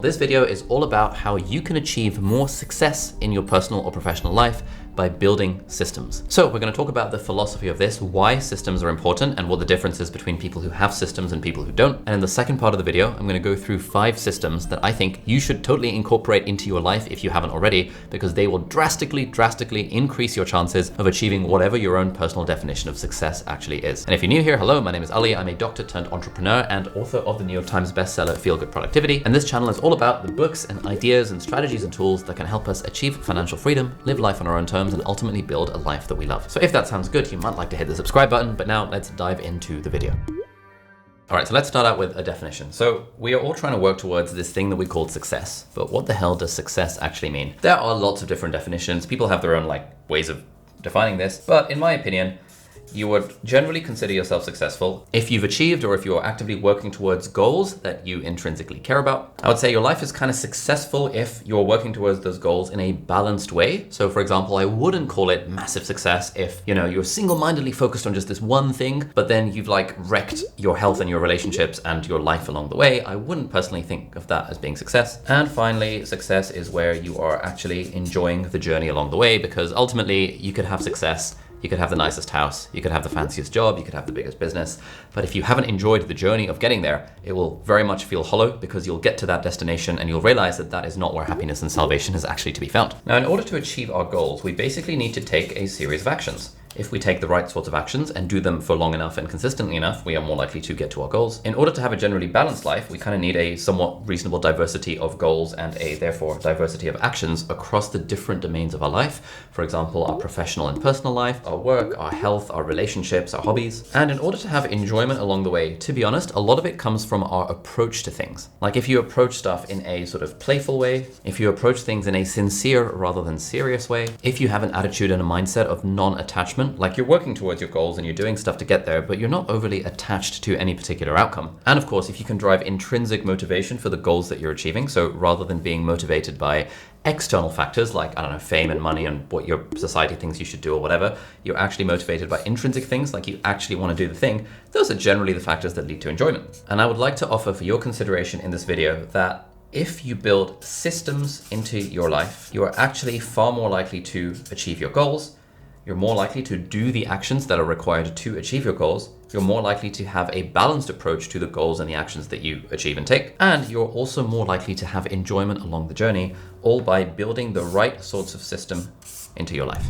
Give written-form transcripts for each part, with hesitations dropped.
This video is all about how you can achieve more success in your personal or professional life by building systems. So we're going to talk about the philosophy of this, why systems are important and what the difference is between people who have systems and people who don't. And in the second part of the video, I'm going to go through 5 systems that I think you should totally incorporate into your life if you haven't already, because they will drastically increase your chances of achieving whatever your own personal definition of success actually is. And if you're new here, hello, my name is Ali. I'm a doctor turned entrepreneur and author of the New York Times bestseller, Feel Good Productivity. And this channel is all about the books and ideas and strategies and tools that can help us achieve financial freedom, live life on our own terms, and ultimately build a life that we love. So if that sounds good, you might like to hit the subscribe button, but now let's dive into the video. All right, so let's start out with a definition. So we are all trying to work towards this thing that we call success, but what the hell does success actually mean? There are lots of different definitions. People have their own ways of defining this, but in my opinion, you would generally consider yourself successful if you've achieved or if you're actively working towards goals that you intrinsically care about. I would say your life is kind of successful if you're working towards those goals in a balanced way. So for example, I wouldn't call it massive success if, you're single-mindedly focused on just this one thing, but then you've wrecked your health and your relationships and your life along the way. I wouldn't personally think of that as being success. And finally, success is where you are actually enjoying the journey along the way, because ultimately you could have success. You could have the nicest house, you could have the fanciest job, you could have the biggest business, but if you haven't enjoyed the journey of getting there, it will very much feel hollow, because you'll get to that destination and you'll realize that that is not where happiness and salvation is actually to be found. Now, in order to achieve our goals, we basically need to take a series of actions. If we take the right sorts of actions and do them for long enough and consistently enough, we are more likely to get to our goals. In order to have a generally balanced life, we kind of need a somewhat reasonable diversity of goals and a therefore diversity of actions across the different domains of our life. For example, our professional and personal life, our work, our health, our relationships, our hobbies. And in order to have enjoyment along the way, to be honest, a lot of it comes from our approach to things. Like if you approach stuff in a sort of playful way, if you approach things in a sincere rather than serious way, if you have an attitude and a mindset of non-attachment, like you're working towards your goals and you're doing stuff to get there, but you're not overly attached to any particular outcome. And of course, if you can drive intrinsic motivation for the goals that you're achieving, so rather than being motivated by external factors like, fame and money and what your society thinks you should do or whatever, you're actually motivated by intrinsic things, like you actually want to do the thing, those are generally the factors that lead to enjoyment. And I would like to offer for your consideration in this video that if you build systems into your life, you are actually far more likely to achieve your goals. You're more likely to do the actions that are required to achieve your goals. You're more likely to have a balanced approach to the goals and the actions that you achieve and take. And you're also more likely to have enjoyment along the journey, all by building the right sorts of system into your life.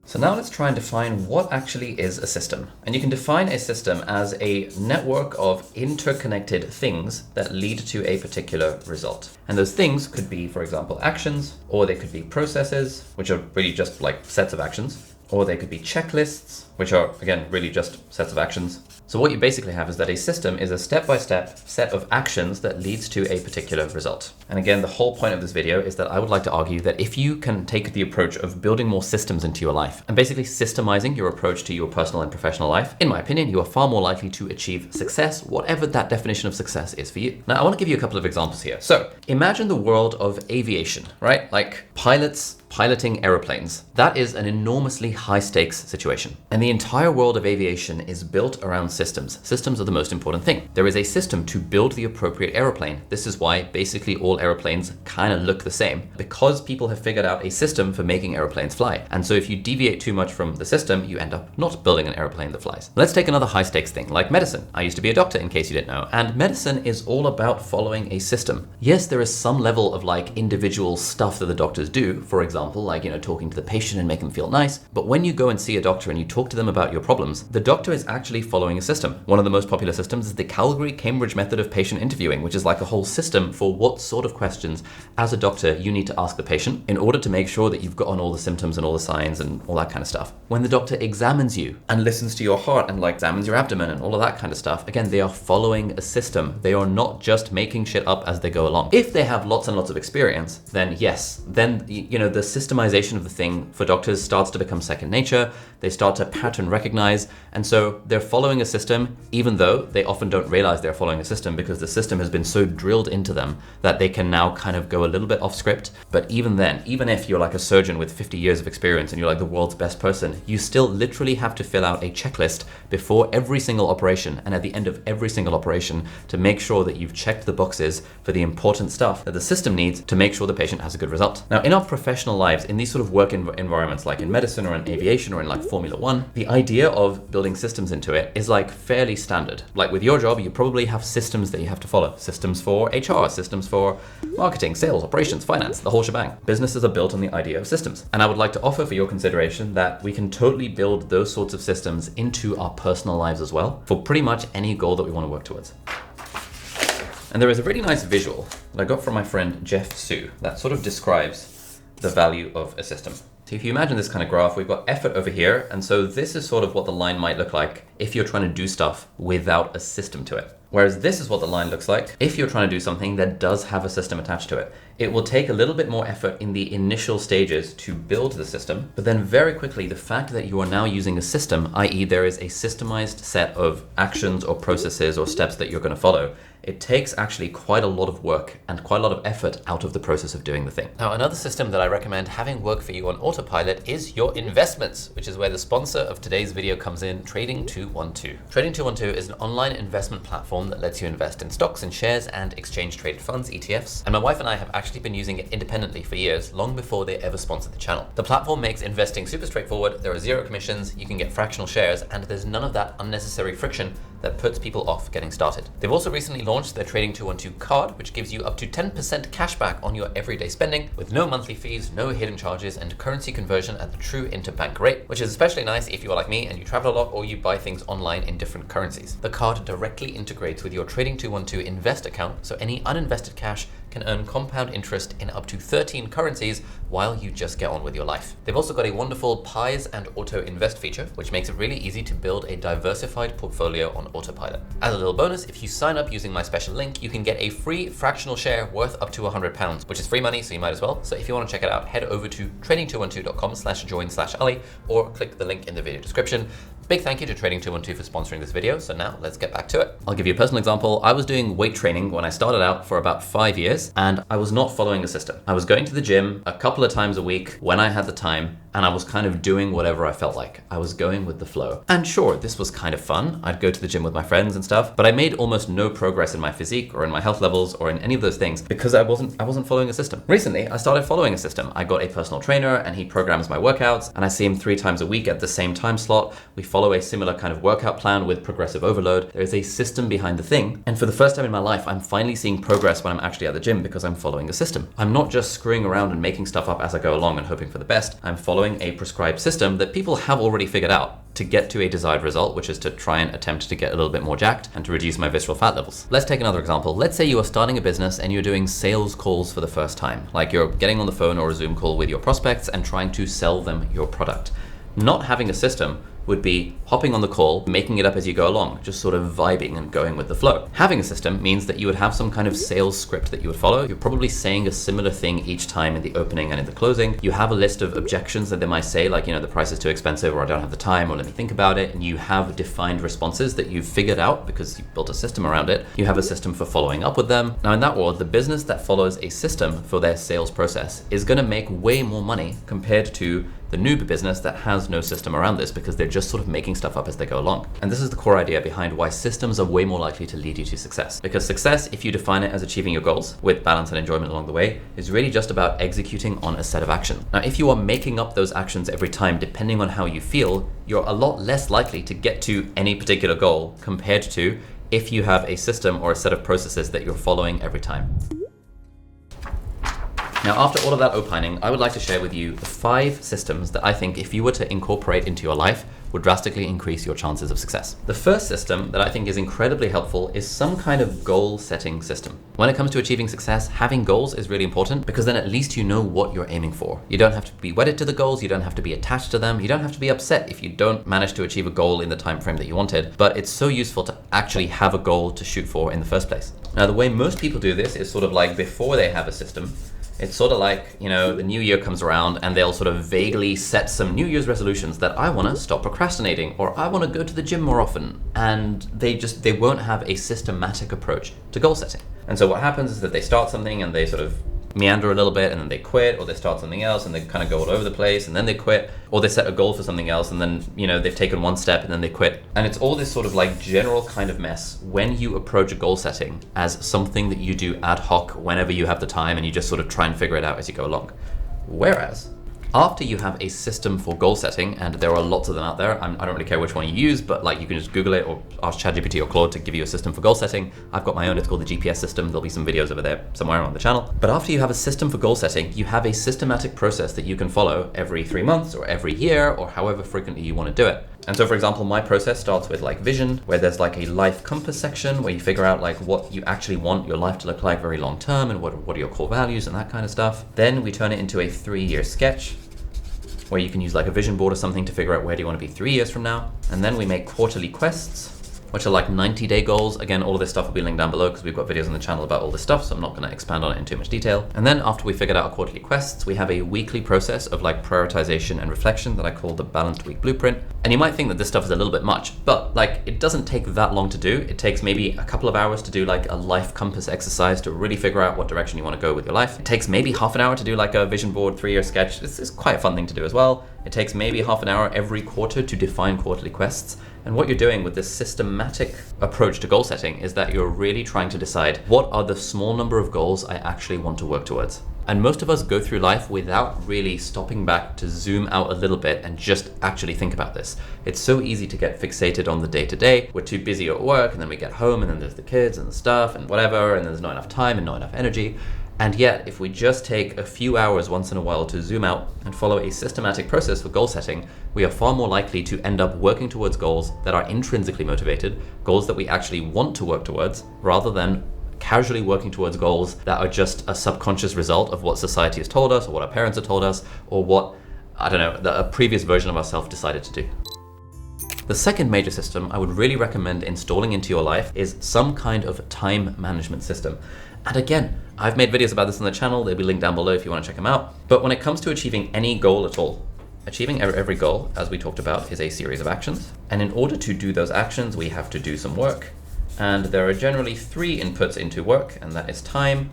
So now let's try and define what actually is a system. And you can define a system as a network of interconnected things that lead to a particular result. And those things could be, for example, actions, or they could be processes, which are really just like sets of actions, or they could be checklists, which are, again, really just sets of actions. So what you basically have is that a system is a step-by-step set of actions that leads to a particular result. And again, the whole point of this video is that I would like to argue that if you can take the approach of building more systems into your life and basically systemizing your approach to your personal and professional life, in my opinion, you are far more likely to achieve success, whatever that definition of success is for you. Now, I want to give you a couple of examples here. So imagine the world of aviation, right? Like pilots piloting airplanes. That is an enormously high stakes situation. And the entire world of aviation is built around systems. Systems are the most important thing. There is a system to build the appropriate airplane. This is why basically all airplanes kind of look the same, because people have figured out a system for making airplanes fly. And so if you deviate too much from the system, you end up not building an airplane that flies. Let's take another high stakes thing like medicine. I used to be a doctor, in case you didn't know, and medicine is all about following a system. Yes, there is some level of individual stuff that the doctors do, for example, talking to the patient and make them feel nice. But when you go and see a doctor and you talk to them about your problems, the doctor is actually following a system. One of the most popular systems is the Calgary-Cambridge method of patient interviewing, which is like a whole system for what sort of questions as a doctor you need to ask the patient in order to make sure that you've gotten all the symptoms and all the signs and all that kind of stuff. When the doctor examines you and listens to your heart and examines your abdomen and all of that kind of stuff, again, they are following a system. They are not just making shit up as they go along. If they have lots and lots of experience, then yes, then the systemization of the thing for doctors starts to become second nature. They start to pattern recognize. And so they're following a system, even though they often don't realize they're following a system because the system has been so drilled into them that they can now kind of go a little bit off script. But even then, even if you're like a surgeon with 50 years of experience and you're like the world's best person, you still literally have to fill out a checklist before every single operation and at the end of every single operation to make sure that you've checked the boxes for the important stuff that the system needs to make sure the patient has a good result. Now, in our professional lives, in these sort of work environments, like in medicine or in aviation or in like Formula One, the idea of building systems into it is like fairly standard. Like with your job, you probably have systems that you have to follow. Systems for HR, systems for marketing, sales, operations, finance, the whole shebang. Businesses are built on the idea of systems. And I would like to offer for your consideration that we can totally build those sorts of systems into our personal lives as well for pretty much any goal that we want to work towards. And there is a really nice visual that I got from my friend Jeff Su that sort of describes the value of a system. So if you imagine this kind of graph, we've got effort over here. And so this is sort of what the line might look like if you're trying to do stuff without a system to it. Whereas this is what the line looks like if you're trying to do something that does have a system attached to it. It will take a little bit more effort in the initial stages to build the system, but then very quickly, the fact that you are now using a system, i.e. there is a systemized set of actions or processes or steps that you're going to follow, it takes actually quite a lot of work and quite a lot of effort out of the process of doing the thing. Now, another system that I recommend having work for you on autopilot is your investments, which is where the sponsor of today's video comes in, Trading 212. Trading 212 is an online investment platform that lets you invest in stocks and shares and exchange traded funds, ETFs. And my wife and I have actually been using it independently for years, long before they ever sponsored the channel. The platform makes investing super straightforward. There are zero commissions, you can get fractional shares, and there's none of that unnecessary friction that puts people off getting started. They've also recently launched their Trading 212 card, which gives you up to 10% cash back on your everyday spending with no monthly fees, no hidden charges, and currency conversion at the true interbank rate, which is especially nice if you are like me and you travel a lot or you buy things online in different currencies. The card directly integrates with your Trading 212 Invest account, so any uninvested cash can earn compound interest in up to 13 currencies while you just get on with your life. They've also got a wonderful pies and auto invest feature, which makes it really easy to build a diversified portfolio on autopilot. As a little bonus, if you sign up using my special link, you can get a free fractional share worth up to £100, which is free money, so you might as well. So if you want to check it out, head over to trading212.com/join/Ali or click the link in the video description. Big thank you to Trading 212 for sponsoring this video. So now let's get back to it. I'll give you a personal example. I was doing weight training when I started out for about 5 years, and I was not following a system. I was going to the gym a couple of times a week when I had the time, and I was kind of doing whatever I felt like. I was going with the flow. And sure, this was kind of fun. I'd go to the gym with my friends and stuff, but I made almost no progress in my physique or in my health levels or in any of those things because I wasn't following a system. Recently, I started following a system. I got a personal trainer and he programs my workouts, and I see him 3 times a week at the same time slot. We follow a similar kind of workout plan with progressive overload. There is a system behind the thing. And for the first time in my life, I'm finally seeing progress when I'm actually at the gym because I'm following a system. I'm not just screwing around and making stuff up as I go along and hoping for the best. I'm following a prescribed system that people have already figured out to get to a desired result, which is to try and attempt to get a little bit more jacked and to reduce my visceral fat levels. Let's take another example. Let's say you are starting a business and you're doing sales calls for the first time. Like you're getting on the phone or a Zoom call with your prospects and trying to sell them your product. Not having a system would be hopping on the call, making it up as you go along, just sort of vibing and going with the flow. Having a system means that you would have some kind of sales script that you would follow. You're probably saying a similar thing each time in the opening and in the closing. You have a list of objections that they might say, like, the price is too expensive, or I don't have the time, or let me think about it. And you have defined responses that you've figured out because you've built a system around it. You have a system for following up with them. Now in that world, the business that follows a system for their sales process is going to make way more money compared to the noob business that has no system around this because they're just sort of making stuff up as they go along. And this is the core idea behind why systems are way more likely to lead you to success. Because success, if you define it as achieving your goals with balance and enjoyment along the way, is really just about executing on a set of actions. Now, if you are making up those actions every time, depending on how you feel, you're a lot less likely to get to any particular goal compared to if you have a system or a set of processes that you're following every time. Now, after all of that opining, I would like to share with you the 5 systems that I think if you were to incorporate into your life would drastically increase your chances of success. The first system that I think is incredibly helpful is some kind of goal setting system. When it comes to achieving success, having goals is really important because then at least you know what you're aiming for. You don't have to be wedded to the goals, you don't have to be attached to them, you don't have to be upset if you don't manage to achieve a goal in the time frame that you wanted, but it's so useful to actually have a goal to shoot for in the first place. Now, the way most people do this is sort of like before they have a system, It's sort of like, the new year comes around and they'll sort of vaguely set some New Year's resolutions that I want to stop procrastinating, or I want to go to the gym more often. And they won't have a systematic approach to goal setting. And so what happens is that they start something and they sort of meander a little bit, and then they quit, or they start something else and they kind of go all over the place, and then they quit, or they set a goal for something else and then they've taken one step and then they quit. And it's all this sort of like general kind of mess when you approach a goal setting as something that you do ad hoc whenever you have the time, and you just sort of try and figure it out as you go along. Whereas after you have a system for goal setting, and there are lots of them out there, I don't really care which one you use, but like you can just Google it or ask ChatGPT or Claude to give you a system for goal setting. I've got my own, it's called the GPS system. There'll be some videos over there somewhere on the channel. But after you have a system for goal setting, you have a systematic process that you can follow every 3 months or every year or however frequently you want to do it. And so, for example, my process starts with like vision, where there's like a life compass section where you figure out like what you actually want your life to look like very long term, and what are your core values and that kind of stuff. Then we turn it into a 3-year sketch, where you can use like a vision board or something to figure out where do you want to be 3 years from now. And then we make quarterly quests, which are like 90-day goals. Again, all of this stuff will be linked down below because we've got videos on the channel about all this stuff, so I'm not going to expand on it in too much detail. And then after we figured out our quarterly quests, we have a weekly process of like prioritization and reflection that I call the Balanced Week Blueprint. And you might think that this stuff is a little bit much, but like it doesn't take that long to do. It takes maybe a couple of hours to do like a life compass exercise to really figure out what direction you want to go with your life. It takes maybe half an hour to do like a vision board 3-year sketch. It's quite a fun thing to do as well. It takes maybe half an hour every quarter to define quarterly quests. And what you're doing with this systematic approach to goal setting is that you're really trying to decide what are the small number of goals I actually want to work towards. And most of us go through life without really stopping back to zoom out a little bit and just actually think about this. It's so easy to get fixated on the day-to-day. We're too busy at work, and then we get home, and then there's the kids and the stuff and whatever, and there's not enough time and not enough energy. And yet, if we just take a few hours once in a while to zoom out and follow a systematic process for goal setting, we are far more likely to end up working towards goals that are intrinsically motivated, goals that we actually want to work towards, rather than casually working towards goals that are just a subconscious result of what society has told us, or what our parents have told us, or what, a previous version of ourselves decided to do. The second major system I would really recommend installing into your life is some kind of time management system. And again, I've made videos about this on the channel. They'll be linked down below if you want to check them out. But when it comes to achieving any goal at all, achieving every goal, as we talked about, is a series of actions. And in order to do those actions, we have to do some work. And there are generally 3 inputs into work, and that is time,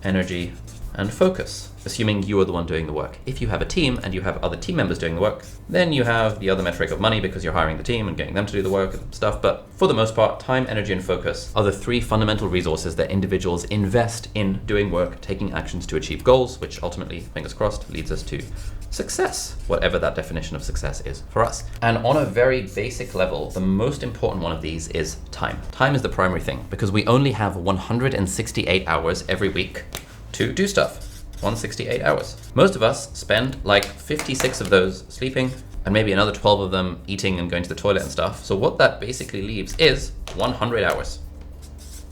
energy, and focus, assuming you are the one doing the work. If you have a team and you have other team members doing the work, then you have the other metric of money because you're hiring the team and getting them to do the work and stuff. But for the most part, time, energy, and focus are the 3 fundamental resources that individuals invest in doing work, taking actions to achieve goals, which ultimately, fingers crossed, leads us to success, whatever that definition of success is for us. And on a very basic level, the most important one of these is time. Time is the primary thing because we only have 168 hours every week to do stuff. 168 hours. Most of us spend like 56 of those sleeping, and maybe another 12 of them eating and going to the toilet and stuff. So what that basically leaves is 100 hours.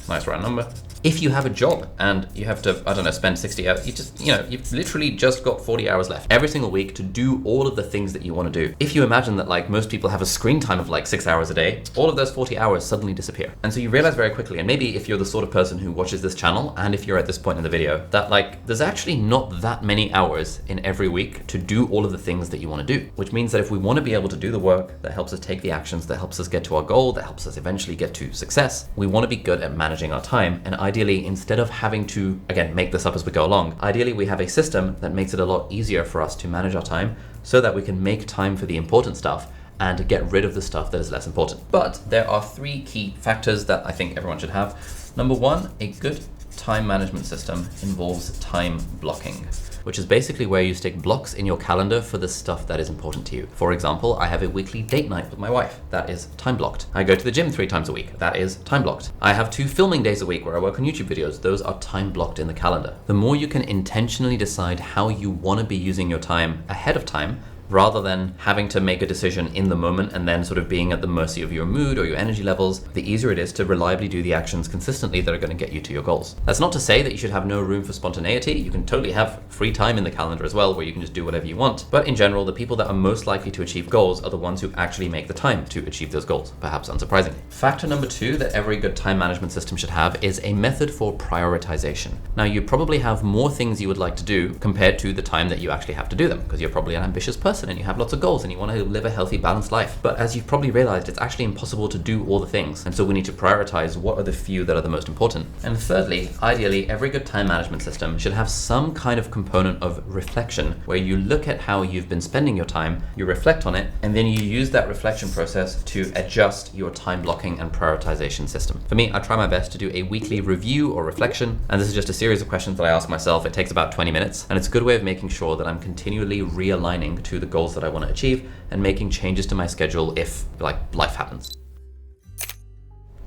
Nice round number. If you have a job and you have to, spend 60 hours, you've literally just got 40 hours left every single week to do all of the things that you want to do. If you imagine that like most people have a screen time of like 6 hours a day, all of those 40 hours suddenly disappear. And so you realize very quickly, and maybe if you're the sort of person who watches this channel, and if you're at this point in the video, that like there's actually not that many hours in every week to do all of the things that you want to do, which means that if we want to be able to do the work that helps us take the actions, that helps us get to our goal, that helps us eventually get to success, we want to be good at managing our time. And ideally, instead of having to, again, make this up as we go along, ideally we have a system that makes it a lot easier for us to manage our time so that we can make time for the important stuff and get rid of the stuff that is less important. But there are 3 key factors that I think everyone should have. Number 1, a good time management system involves time blocking, which is basically where you stick blocks in your calendar for the stuff that is important to you. For example, I have a weekly date night with my wife. That is time blocked. I go to the gym 3 times a week. That is time blocked. I have 2 filming days a week where I work on YouTube videos. Those are time blocked in the calendar. The more you can intentionally decide how you want to be using your time ahead of time, Rather than having to make a decision in the moment and then sort of being at the mercy of your mood or your energy levels, the easier it is to reliably do the actions consistently that are going to get you to your goals. That's not to say that you should have no room for spontaneity. You can totally have free time in the calendar as well, where you can just do whatever you want. But in general, the people that are most likely to achieve goals are the ones who actually make the time to achieve those goals, perhaps unsurprisingly. Factor number 2 that every good time management system should have is a method for prioritization. Now, you probably have more things you would like to do compared to the time that you actually have to do them, because you're probably an ambitious person and you have lots of goals and you want to live a healthy, balanced life. But as you've probably realized, it's actually impossible to do all the things. And so we need to prioritize what are the few that are the most important. And thirdly, ideally, every good time management system should have some kind of component of reflection where you look at how you've been spending your time, you reflect on it, and then you use that reflection process to adjust your time blocking and prioritization system. For me, I try my best to do a weekly review or reflection, and this is just a series of questions that I ask myself. It takes about 20 minutes, and it's a good way of making sure that I'm continually realigning to the goals that I want to achieve and making changes to my schedule if, life happens.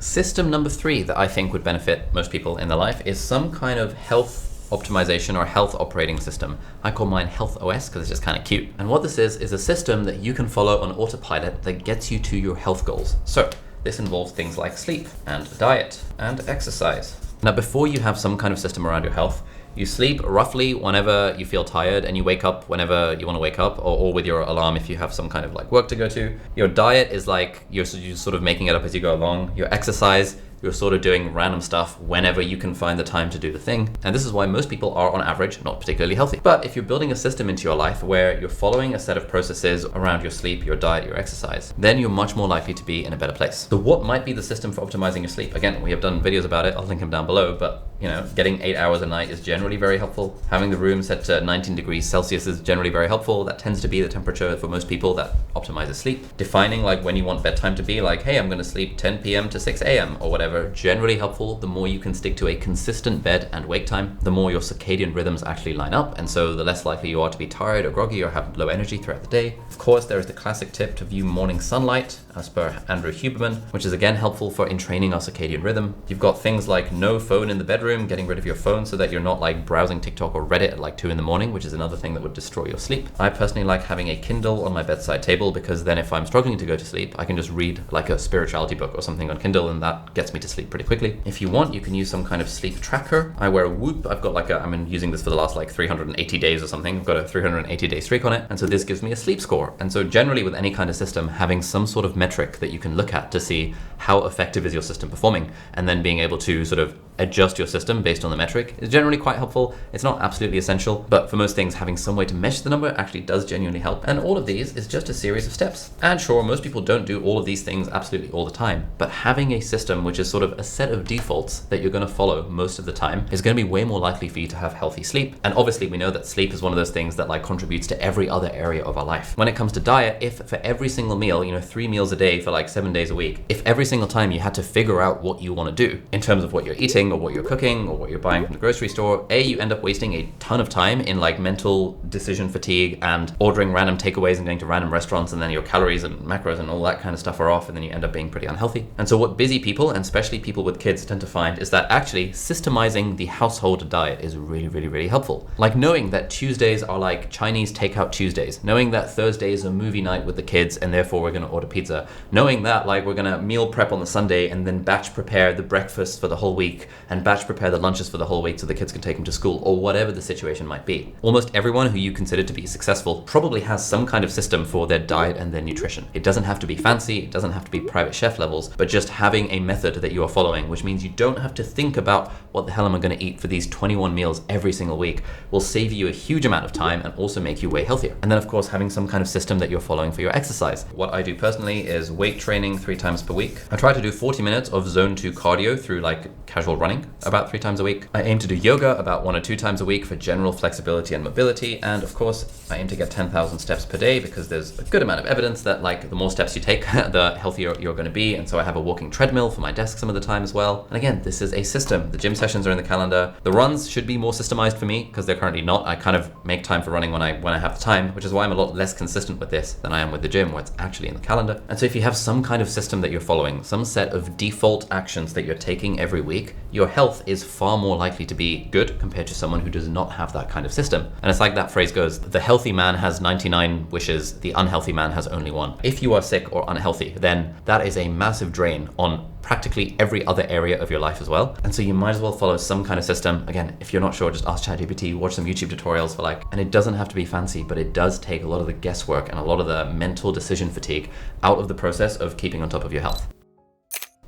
System number 3 that I think would benefit most people in their life is some kind of health optimization or health operating system. I call mine Health OS because it's just kind of cute. And what this is a system that you can follow on autopilot that gets you to your health goals. So this involves things like sleep and diet and exercise. Now, before you have some kind of system around your health, you sleep roughly whenever you feel tired, and you wake up whenever you want to wake up, or with your alarm if you have some kind of work to go to. Your diet is you're sort of making it up as you go along. Your exercise, you're sort of doing random stuff whenever you can find the time to do the thing. And this is why most people are, on average, not particularly healthy. But if you're building a system into your life where you're following a set of processes around your sleep, your diet, your exercise, then you're much more likely to be in a better place. So what might be the system for optimizing your sleep? Again, we have done videos about it. I'll link them down below, but getting 8 hours a night is generally very helpful. Having the room set to 19 degrees Celsius is generally very helpful. That tends to be the temperature for most people that optimizes sleep. Defining when you want bedtime to be, hey, I'm going to sleep 10 p.m. to 6 a.m. or whatever, generally helpful. The more you can stick to a consistent bed and wake time, the more your circadian rhythms actually line up, and so the less likely you are to be tired or groggy or have low energy throughout the day. Of course, there is the classic tip to view morning sunlight, as per Andrew Huberman, which is again helpful for entraining our circadian rhythm. You've got things like no phone in the bedroom, getting rid of your phone so that you're not browsing TikTok or Reddit at 2 in the morning, which is another thing that would destroy your sleep. I personally like having a Kindle on my bedside table, because then if I'm struggling to go to sleep, I can just read a spirituality book or something on Kindle, and that gets me to sleep pretty quickly. If you want, you can use some kind of sleep tracker. I wear a Whoop. I've got I've been using this for the last 380 days or something. I've got a 380-day streak on it, and so this gives me a sleep score. And so generally with any kind of system, having some sort of metric that you can look at to see how effective is your system performing, and then being able to sort of adjust your system based on the metric is generally quite helpful. It's not absolutely essential, but for most things, having some way to measure the number actually does genuinely help. And all of these is just a series of steps. And sure, most people don't do all of these things absolutely all the time, but having a system which is sort of a set of defaults that you're going to follow most of the time is going to be way more likely for you to have healthy sleep. And obviously we know that sleep is one of those things that contributes to every other area of our life. When it comes to diet, if for every single meal, 3 meals a day for 7 days a week, if every single time you had to figure out what you want to do in terms of what you're eating or what you're cooking or what you're buying from the grocery store, you end up wasting a ton of time in mental decision fatigue and ordering random takeaways and going to random restaurants, and then your calories and macros and all that kind of stuff are off, and then you end up being pretty unhealthy. And so what busy people, and especially people with kids, tend to find is that actually systemizing the household diet is really, really, really helpful. Knowing that Tuesdays are Chinese takeout Tuesdays, knowing that Thursday is a movie night with the kids and therefore we're going to order pizza, knowing that we're going to meal prep on the Sunday and then batch prepare the breakfast for the whole week and batch prepare the lunches for the whole week so the kids can take them to school, or whatever the situation might be. Almost everyone who you consider to be successful probably has some kind of system for their diet and their nutrition. It doesn't have to be fancy, it doesn't have to be private chef levels, but just having a method that you are following, which means you don't have to think about what the hell am I going to eat for these 21 meals every single week, will save you a huge amount of time and also make you way healthier. And then of course having some kind of system that you're following for your exercise. What I do personally is weight training 3 times per week. I try to do 40 minutes of zone 2 cardio through casual running about 3 times a week. I aim to do yoga about 1 or 2 times a week for general flexibility and mobility, and of course I aim to get 10,000 steps per day, because there's a good amount of evidence that the more steps you take, the healthier you're going to be. And so I have a walking treadmill for my desk some of the time as well. And again, this is a system. The gym sessions are in the calendar. The runs should be more systemized for me, because they're currently not. I kind of make time for running when I have the time, which is why I'm a lot less consistent with this than I am with the gym, where it's actually in the calendar. And so if you have some kind of system that you're following, some set of default actions that you're taking every week, your health is far more likely to be good compared to someone who does not have that kind of system. And it's like that phrase goes, the healthy man has 99 wishes, the unhealthy man has only one. If you are sick or unhealthy, then that is a massive drain on practically every other area of your life as well. And so you might as well follow some kind of system. Again, if you're not sure, just ask ChatGPT, watch some YouTube tutorials for and it doesn't have to be fancy, but it does take a lot of the guesswork and a lot of the mental decision fatigue out of the process of keeping on top of your health.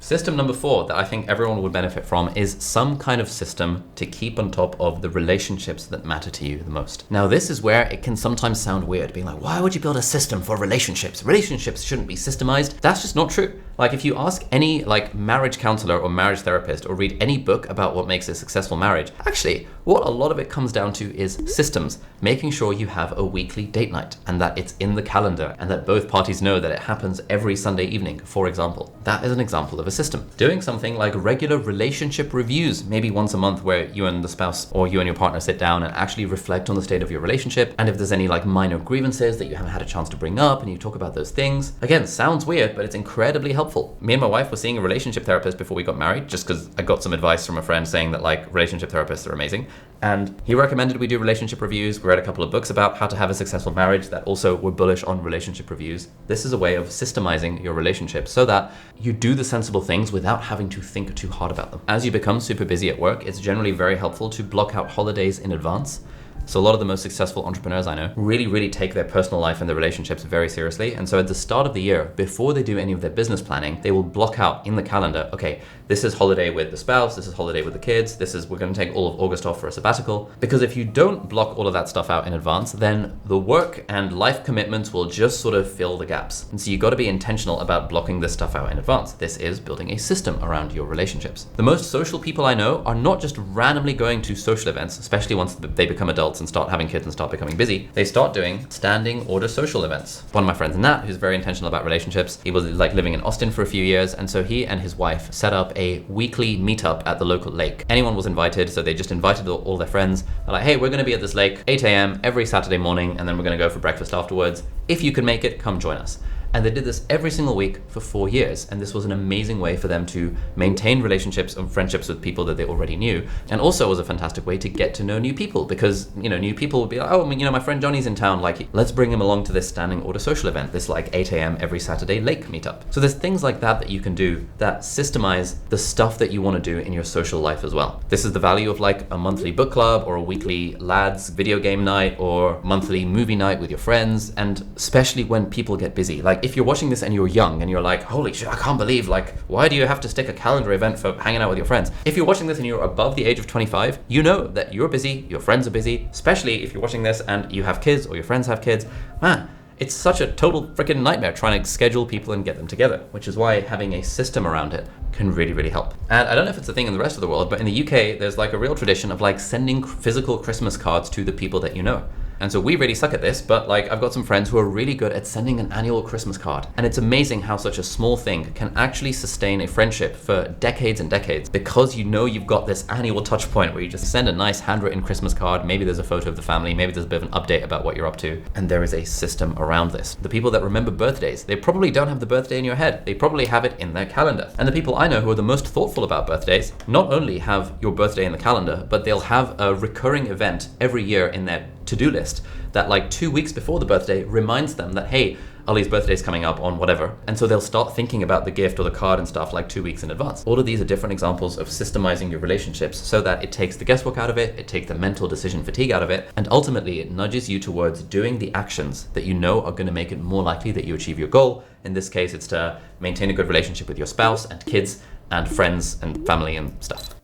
System number 4 that I think everyone would benefit from is some kind of system to keep on top of the relationships that matter to you the most. Now, this is where it can sometimes sound weird, being like, why would you build a system for relationships? Relationships shouldn't be systemized. That's just not true. Like, if you ask any marriage counselor or marriage therapist or read any book about what makes a successful marriage, actually, what a lot of it comes down to is systems, making sure you have a weekly date night and that it's in the calendar and that both parties know that it happens every Sunday evening, for example. That is an example of a system. Doing something like regular relationship reviews, maybe once a month, where you and the spouse or you and your partner sit down and actually reflect on the state of your relationship. And if there's any minor grievances that you haven't had a chance to bring up and you talk about those things. Again, sounds weird, but it's incredibly helpful. Me and my wife were seeing a relationship therapist before we got married, just because I got some advice from a friend saying that relationship therapists are amazing. And he recommended we do relationship reviews. We read a couple of books about how to have a successful marriage that also were bullish on relationship reviews. This is a way of systemizing your relationship so that you do the sensible things without having to think too hard about them. As you become super busy at work, it's generally very helpful to block out holidays in advance. So a lot of the most successful entrepreneurs I know really take their personal life and their relationships very seriously. And so at the start of the year, before they do any of their business planning, they will block out in the calendar, okay, this is holiday with the spouse, this is holiday with the kids, we're going to take all of August off for a sabbatical. Because if you don't block all of that stuff out in advance, then the work and life commitments will just sort of fill the gaps. And so you got to be intentional about blocking this stuff out in advance. This is building a system around your relationships. The most social people I know are not just randomly going to social events, especially once they become adults and start having kids and start becoming busy. They start doing standing order social events. One of my friends, Nat, who's very intentional about relationships, he was living in Austin for a few years, and so he and his wife set up a weekly meetup at the local lake. Anyone was invited, so they just invited all their friends. They're like, hey, we're gonna be at this lake 8 a.m. every Saturday morning, and then we're gonna go for breakfast afterwards. If you can make it, come join us. And they did this every single week for 4 years. And this was an amazing way for them to maintain relationships and friendships with people that they already knew. And also was a fantastic way to get to know new people, because, new people would be like, oh, my friend Johnny's in town, let's bring him along to this standing order social event, this 8 a.m. every Saturday lake meetup. So there's things like that you can do that systemize the stuff that you want to do in your social life as well. This is the value of a monthly book club or a weekly lads video game night or monthly movie night with your friends. And especially when people get busy, if you're watching this and you're young and you're like, holy shit, I can't believe, why do you have to stick a calendar event for hanging out with your friends? If you're watching this and you're above the age of 25, you know that you're busy, your friends are busy, especially if you're watching this and you have kids or your friends have kids. Man, it's such a total freaking nightmare trying to schedule people and get them together, which is why having a system around it can really help. And I don't know if it's a thing in the rest of the world, but in the UK, there's a real tradition of sending physical Christmas cards to the people that you know. And so we really suck at this, but I've got some friends who are really good at sending an annual Christmas card. And it's amazing how such a small thing can actually sustain a friendship for decades and decades, because you've got this annual touch point where you just send a nice handwritten Christmas card. Maybe there's a photo of the family, maybe there's a bit of an update about what you're up to. And there is a system around this. The people that remember birthdays, they probably don't have the birthday in your head. They probably have it in their calendar. And the people I know who are the most thoughtful about birthdays, not only have your birthday in the calendar, but they'll have a recurring event every year in their to-do list that 2 weeks before the birthday reminds them that, hey, Ollie's birthday's coming up on whatever. And so they'll start thinking about the gift or the card and stuff 2 weeks in advance. All of these are different examples of systemizing your relationships so that it takes the guesswork out of it takes the mental decision fatigue out of it, and ultimately it nudges you towards doing the actions that you know are going to make it more likely that you achieve your goal. In this case, it's to maintain a good relationship with your spouse and kids and friends and family and stuff.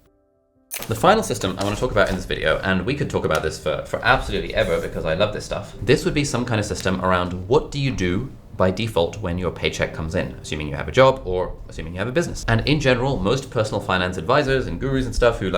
The final system I want to talk about in this video, and we could talk about this for absolutely ever because I love this stuff. This would be some kind of system around what do you do by default when your paycheck comes in, assuming you have a job or assuming you have a business. And in general, most personal finance advisors and gurus and stuff who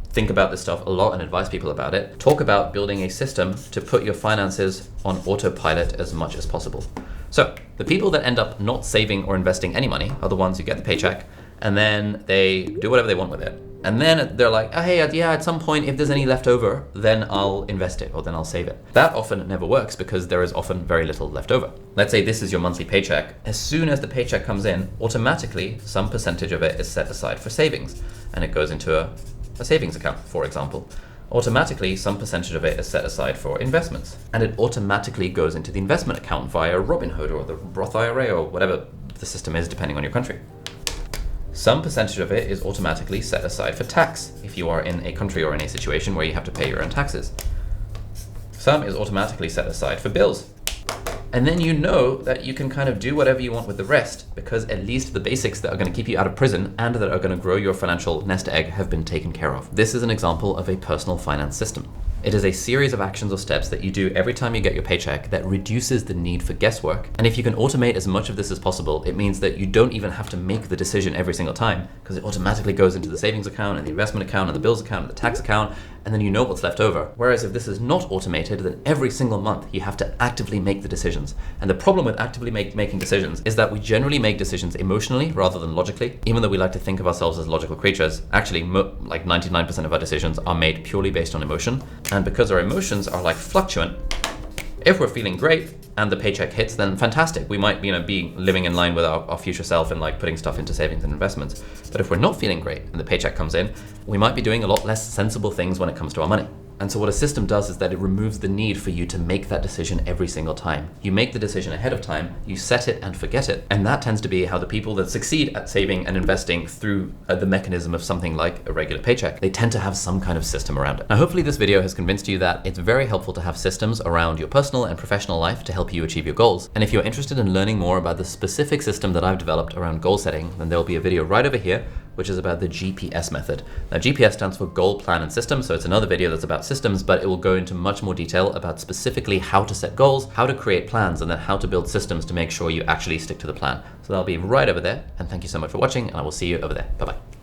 think about this stuff a lot and advise people about it, talk about building a system to put your finances on autopilot as much as possible. So the people that end up not saving or investing any money are the ones who get the paycheck and then they do whatever they want with it. And then they're like, oh, hey, yeah, at some point, if there's any left over, then I'll invest it or then I'll save it. That often never works because there is often very little left over. Let's say this is your monthly paycheck. As soon as the paycheck comes in, automatically, some percentage of it is set aside for savings. and it goes into a savings account, for example. Automatically, some percentage of it is set aside for investments, and it automatically goes into the investment account via Robinhood or the Roth IRA or whatever the system is depending on your country. Some percentage of it is automatically set aside for tax if you are in a country or in a situation where you have to pay your own taxes. Some is automatically set aside for bills. And then you know that you can kind of do whatever you want with the rest, because at least the basics that are going to keep you out of prison and that are going to grow your financial nest egg have been taken care of. This is an example of a personal finance system. It is a series of actions or steps that you do every time you get your paycheck that reduces the need for guesswork. And if you can automate as much of this as possible, it means that you don't even have to make the decision every single time, because it automatically goes into the savings account and the investment account and the bills account and the tax account, and then you know what's left over. Whereas if this is not automated, then every single month you have to actively make the decisions. And the problem with actively making decisions is that we generally make decisions emotionally rather than logically. Even though we like to think of ourselves as logical creatures, actually like 99% of our decisions are made purely based on emotion. And because our emotions are like fluctuant, if we're feeling great and the paycheck hits, then fantastic. We might be living in line with our future self and like putting stuff into savings and investments. But if we're not feeling great and the paycheck comes in, we might be doing a lot less sensible things when it comes to our money. And so what a system does is that it removes the need for you to make that decision every single time. You make the decision ahead of time, you set it and forget it. And that tends to be how the people that succeed at saving and investing through the mechanism of something like a regular paycheck, they tend to have some kind of system around it. Now, hopefully this video has convinced you that it's very helpful to have systems around your personal and professional life to help you achieve your goals. And if you're interested in learning more about the specific system that I've developed around goal setting, then there'll be a video right over here which is about the GPS method. Now, GPS stands for goal, plan, and system, so it's another video that's about systems, but it will go into much more detail about specifically how to set goals, how to create plans, and then how to build systems to make sure you actually stick to the plan. So that'll be right over there, and thank you so much for watching, and I will see you over there. Bye-bye.